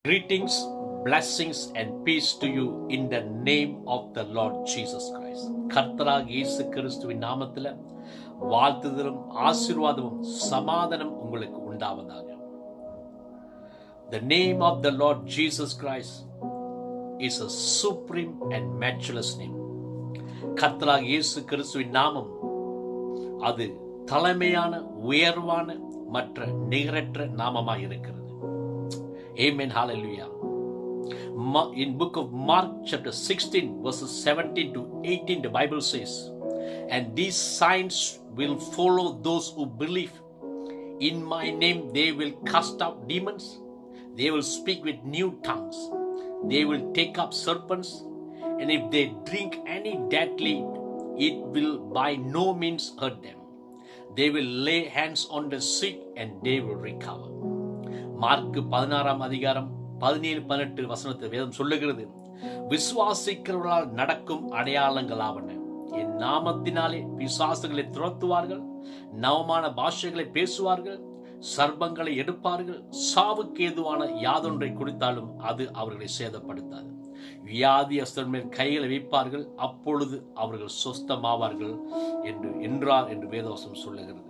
Greetings, blessings and peace to you in the name of the Lord Jesus Christ. கர்த்தராகிய இயேசு கிறிஸ்துவின் நாமத்தில் வாழ்த்துதலும் ஆசீர்வாதமும் சமாதானம் உங்களுக்கு உண்டாவதாக. The name of the Lord Jesus Christ is a supreme and matchless name. கர்த்தராகிய இயேசு கிறிஸ்துவின் நாமம் அது தலைமையான உயர்வான மற்ற நிகரற்ற நாமமாய் இருக்கிறது. Amen. Hallelujah. In book of Mark chapter 16 verses 17 to 18 the Bible says, and these signs will follow those who believe. In my name they will cast out demons. They will speak with new tongues. They will take up serpents. And if they drink any deadly, it will by no means hurt them. They will lay hands on the sick and they will recover. Mark 16 அதிகாரம் 17-18 வசனத்தில் வேதம் சொல்லுகிறது, விசுவாசிக்கிறவர்களால் நடக்கும் அடையாளங்களாவன, என் நாமத்தினாலே பிசாசுகளை துரத்துவார்கள், நவமான பாஷைகளை பேசுவார்கள், சர்ப்பங்களை எடுப்பார்கள், சாவுக்கு ஏதுவான யாதொன்றை குடித்தாலும் அது அவர்களை சேதப்படுத்தாது, வியாதியஸ்தர் மேல் கைகளை வைப்பார்கள், அப்பொழுது அவர்கள் சொஸ்தமாவார்கள் என்றார் என்று வேதவசனம் சொல்லுகிறது.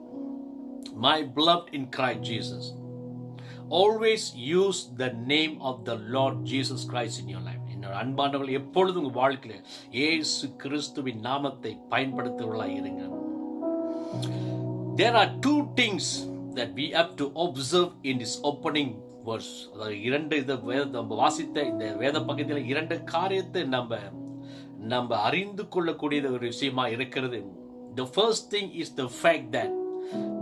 My beloved in Christ Jesus, always use the name of the Lord Jesus Christ in your life. என்னோட அன்பானவர்கள், எப்பொழுதும் உங்கள் வாழ்க்கையில் இயேசு கிறிஸ்துவின் நாமத்தை பயன்படுத்துவர்களாக இருங்க. There are two things that we have to observe in this opening verse. அதாவது நம்ம வாசித்த இந்த வேத பகுதியில் இரண்டு காரியத்தை நம்ம அறிந்து கொள்ளக்கூடிய ஒரு விஷயமா இருக்கிறது. The first thing is the fact that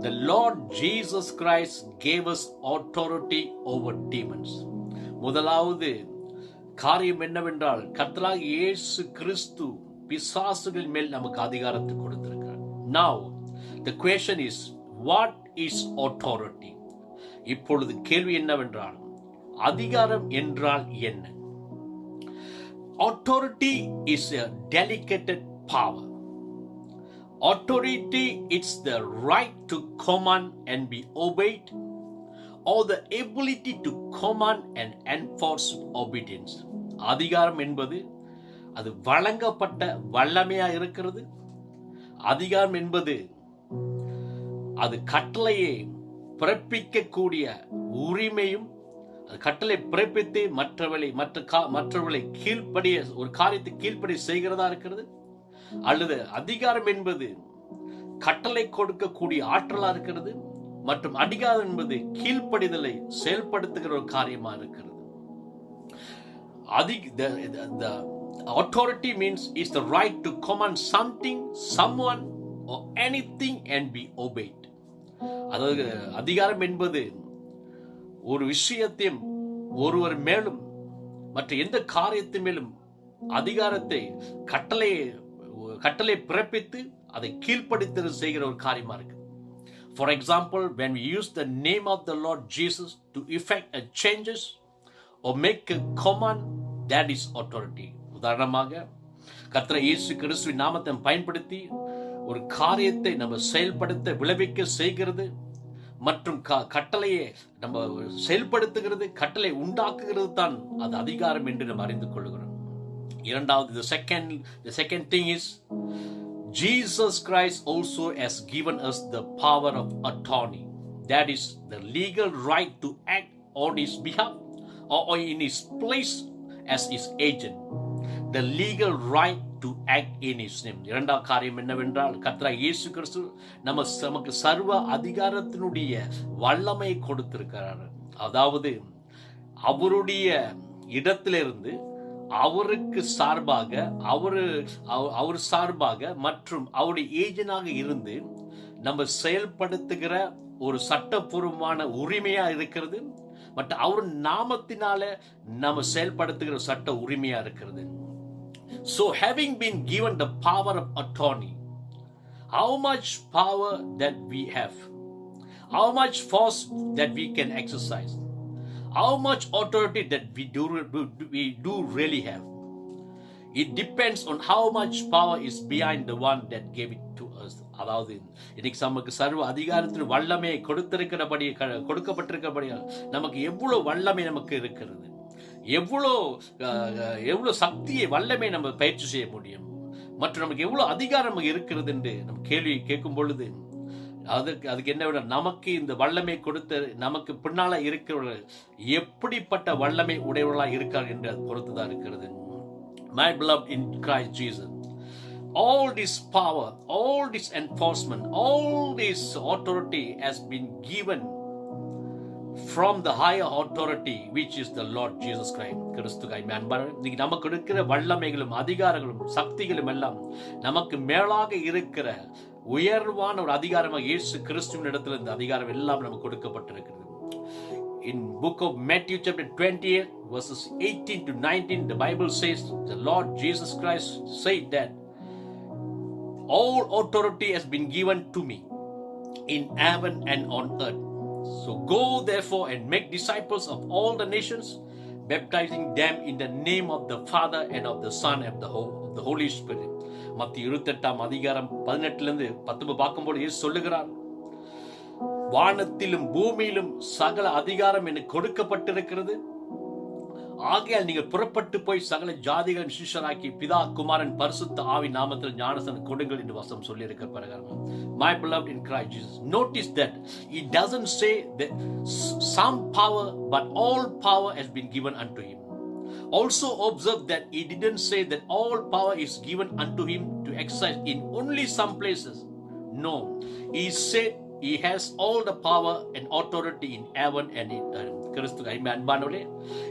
the Lord Jesus Christ gave us authority over demons. முதலாவது காரியம் என்னவென்றால், கர்த்தராகிய இயேசு கிறிஸ்து பிசாசுகள் மேல் நமக்கு அதிகாரத்தை கொடுத்திருக்கிறார். Now the question is, what is authority? இப்பொழுது கேள்வி என்னவென்றால், அதிகாரம் என்றால் என்ன? Authority is a delegated power. Authority is the right to command and be obeyed, or the ability to command and enforce obedience. அதிகாரம் என்பது அது வழங்கப்பட்ட வல்லமையா இருக்கிறது. அதிகாரம் என்பது அது கட்டளையை பிறப்பிக்கக்கூடிய உரிமையும், கட்டளை பிறப்பித்து மற்றவர்களை கீழ்ப்படிய ஒரு காரியத்தை கீழ்ப்படி செய்கிறதா இருக்கிறது. அல்லது அதிகாரம் என்பது கட்டளை கொடுக்கக்கூடிய ஆற்றலா இருக்கிறது. மற்றும் அதிகாரம் என்பது கீழ்ப்படிதலை செயல்படுத்துகிற ஒரு காரியமா இருக்கிறது. The authority means is the right to command something, someone or anything and be obeyed. அதாவது அதிகாரம் என்பது ஒரு விஷயத்தையும் ஒருவர் மேலும் மற்ற எந்த காரியத்தின் மேலும் அதிகாரத்தை கட்டளை பிறப்பித்து அதை கீழ்ப்படுத்த செய்கிற ஒரு காரியமா இருக்கு. For example, when we use the name of the Lord Jesus to effect a changes or make a command, that is authority. உதாரணமாக, கர்த்தர் இயேசு கிறிஸ்துவின் நாமத்தை பயன்படுத்தி ஒரு காரியத்தை நம்ம செயல்படுத்த விளைவிக்க செய்கிறது மற்றும் கட்டளையை நம்ம செயல்படுத்துகிறது, கட்டளை உண்டாக்குகிறது தான் அது அதிகாரம் என்று நம்ம அறிந்து கொள்கிறோம். இரண்டாவது, the second thing is, Jesus Christ also has given us the power of attorney. That is the legal right to act on his behalf or in his place as his agent. The legal right to act in his name. இரண்டாவது காரியம் என்னவென்றால், கர்த்தராகிய இயேசு கிறிஸ்து நமக்கு சர்வ அதிகாரத்தினுடைய வல்லமை கொடுத்திருக்கிறார். அதாவது அவருடைய இடத்திலிருந்து அவருக்கு சார்பாக அவர் சார்பாக மற்றும் அவருடைய ஏஜென்டாக இருந்து நம்ம செயல்படுத்துகிற ஒரு சட்டப்பூர்வமான உரிமையா இருக்கிறது. மற்றும் அவர் நாமத்தினால நம்ம செயல்படுத்துகிற சட்ட உரிமையா இருக்கிறது. So having been given the power of attorney, how much power that we have, how much force that we can exercise, how much authority that we do really have. It depends on how much power is behind the one that gave it to us. அதாவது இன்னைக்கு நமக்கு சர்வ அதிகாரத்தில் வல்லமையை கொடுக்கப்பட்டிருக்கிறபடியால் நமக்கு எவ்வளவு வல்லமை நமக்கு இருக்கிறது. எவ்வளோ சக்தியை வல்லமை நம்ம பயிற்சி செய்ய முடியும் மற்றும் நமக்கு எவ்வளோ அதிகாரம் இருக்கிறது என்று நம்ம கேள்வி கேட்கும் பொழுது அதுக்கு என்ன விட நமக்கு இந்த வல்லமை கொடுத்த நமக்கு பின்னால இருக்கிறவர்கள் எப்படிப்பட்ட வல்லமை உடையவர்களாக இருக்கார் என்று அது பொறுத்துதான் இருக்கிறது. My beloved in Christ Jesus, all this power, all this enforcement, all this authority has been given from the higher authority which is the Lord Jesus Christ. கிறிஸ்துவை நமக்கு இருக்கிற வல்லமைகளும் அதிகாரங்களும் சக்திகளும் எல்லாம் நமக்கு மேலாக இருக்கிற உயர்வான ஒரு அதிகாரமாக இயேசு கிறிஸ்துவின் இடத்துல இந்த அதிகாரம் எல்லாம் நமக்கு கொடுக்கப்பட்டிருக்கிறது. In book of Matthew chapter 28 verses 18 to 19, the Bible says the Lord Jesus Christ said that all authority has been given to me in heaven and on earth. So go therefore and make disciples of all the nations, baptizing them in the name of the Father and of the Son and of the Holy Spirit. மத்திய 28 அதிகாரம் 18 பார்க்கும்போது இயேசு சொல்லுகிறார், வானத்திலும் பூமியிலும் சகல அதிகாரம் எனக்கு கொடுக்கப்பட்டிருக்கிறது. ஆகையால் நீங்கள் புறப்பட்டு போய் சகல ஜாதிகளின் சிஷ்யராக்கி பிதா குமாரன் பரிசுத்த ஆவி நாமத்தில் ஞானஸ்நானம் கொடுங்கள் என்று வசனம் சொல்லி இருக்கிற பிரகாரம். My beloved in Christ Jesus, notice that it doesn't say that some power but all power has been given unto him. Also observe that he didn't say that all power is given unto him to exercise in only some places. No, he said he has all the power and authority in heaven and in earth. கிறிஸ்து அன்பானவர்களே,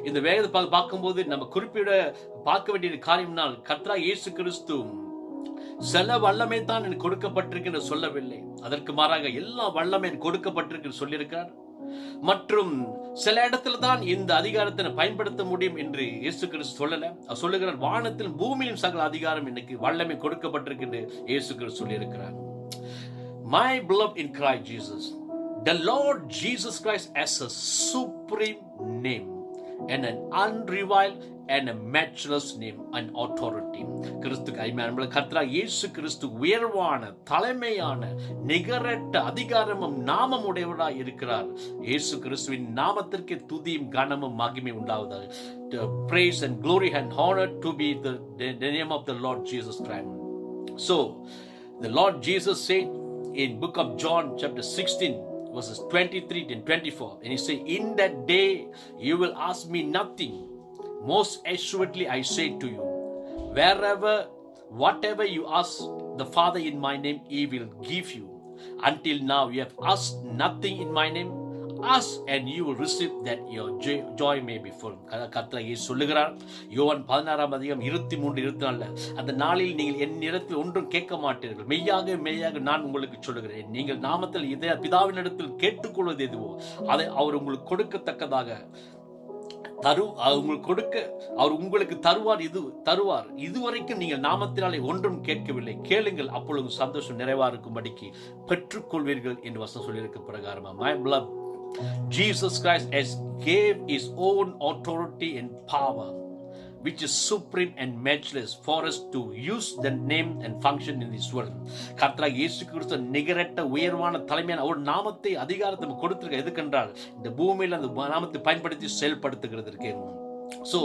இந்த வேதத்தை பார்க்கும்போது நம்ம குறிப்பிட பார்க்க வேண்டிய காரியம்னால் கர்த்தராகிய இயேசு கிறிஸ்து சில வல்லமை தான் எனக்கு கொடுக்கப்பட்டிருக்கின்ற சொல்லவில்லை. அதற்கு மாறாக எல்லா வல்லமை கொடுக்கப்பட்டிருக்கு சொல்லியிருக்கிறார். மற்றும் சில இடத்துல தான் இந்த அதிகாரத்தை பயன்படுத்த முடியும் என்று இயேசு கிறிஸ்து சொல்லுகிறார். வானத்தில் பூமியிலும் சகல அதிகாரம் எனக்கு வல்லமை கொடுக்கப்பட்டிருக்கு இயேசு கிறிஸ்து சொல்லியிருக்கிறார். My beloved in Christ Jesus, the Lord Jesus Christ has a supreme name and an unrivaled and a matchless name and authority. கிறிஸ்து கர்த்தராகிய இயேசு கிறிஸ்து உயர்வான தலைமையான நிகரற்ற அதிகாரமும் நாமம் உடையவராய் இருக்கிறார். இயேசு கிறிஸ்துவின் நாமத்திற்கு துதியும் கனமும் மகிமை உண்டாவதாக. Praise and glory and honor to be the name of the Lord Jesus Christ. So the Lord Jesus said in book of John chapter 16 verses 23 and 24, and he said, in that day you will ask me nothing. Most assuredly I say to you, whatever you ask the Father in my name, he will give you. Until now you have asked nothing in my name. Ask and you will receive, that your joy may be full. கர்த்தர் சொல்லுகிறார் யோவான் 16 அதிகாரம் 23-24, அந்த நாளில் நீங்கள் என் இடத்தில் ஒன்றும் கேட்க மாட்டீர்கள், மெய்யாக நான் உங்களுக்கு சொல்லுகிறேன், நீங்கள் நாமத்தில் இதை பிதாவினிடத்தில் கேட்டுக்கொள்வது எதுவோ அதை அவர் உங்களுக்கு கொடுக்கத்தக்கதாக அவர் உங்களுக்கு தருவார். இதுவரைக்கும் நீங்கள் நாமத்தினாலே ஒன்றும் கேட்கவில்லை, கேளுங்கள், அப்பொழுது சந்தோஷம் நிறைவா இருக்கும்படிக்கு பெற்றுக்கொள்வீர்கள் என்று வசனம் சொல்லியிருக்க பிரகாரமா. My beloved, Jesus Christ has gave his own authority and power, which is supreme and matchless, for us to use the name and function in this world. கர்த்தராகிய இயேசு கிறிஸ்து நிகரற்ற உயர்வான தலைமையான ஒரு நாமத்தை அதிகாரத்தை கொடுத்திருக்க எதுக்கென்றால் இந்த பூமியில் அந்த நாமத்தை பயன்படுத்தி செயல்படுத்துகிறதற்கு. So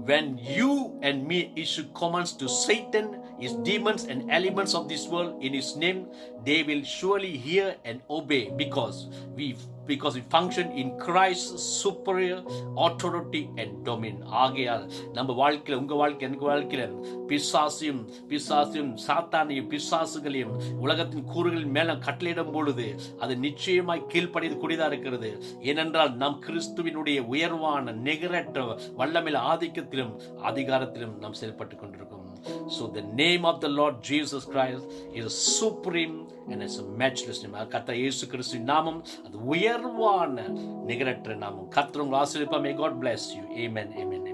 when you and me issue commands to Satan, his demons and elements of this world in his name, they will surely hear and obey, because we function in Christ's superior authority and dominion. ஆகையால் நம்ம வாழ்க்கையில, உங்க வாழ்க்கை, எனக்கு வாழ்க்கையில பிசாசையும் சாத்தானையும் பிசாசுகளையும் உலகத்தின் கூறுகளின் மேல கட்டளையிடும் பொழுது அது நிச்சயமாய் கீழ்ப்படிந்து கூடியதா இருக்கிறது. ஏனென்றால் நாம் கிறிஸ்துவினுடைய உயர்வான நிகரற்ற வல்லமையில ஆதிக்கத்திலும் அதிகாரத்திலும் நாம் செயல்பட்டுக் கொண்டிருக்கோம். So the name of the Lord Jesus Christ is a supreme and it's a matchless name. கர்த்தர் இயேசு கிறிஸ்துவின் நாமம் அது உயர்வான நிகரற்ற நாமம். கர்த்தர் உங்களை ஆசீர்வதிப்பார். May God bless you. Amen. Amen.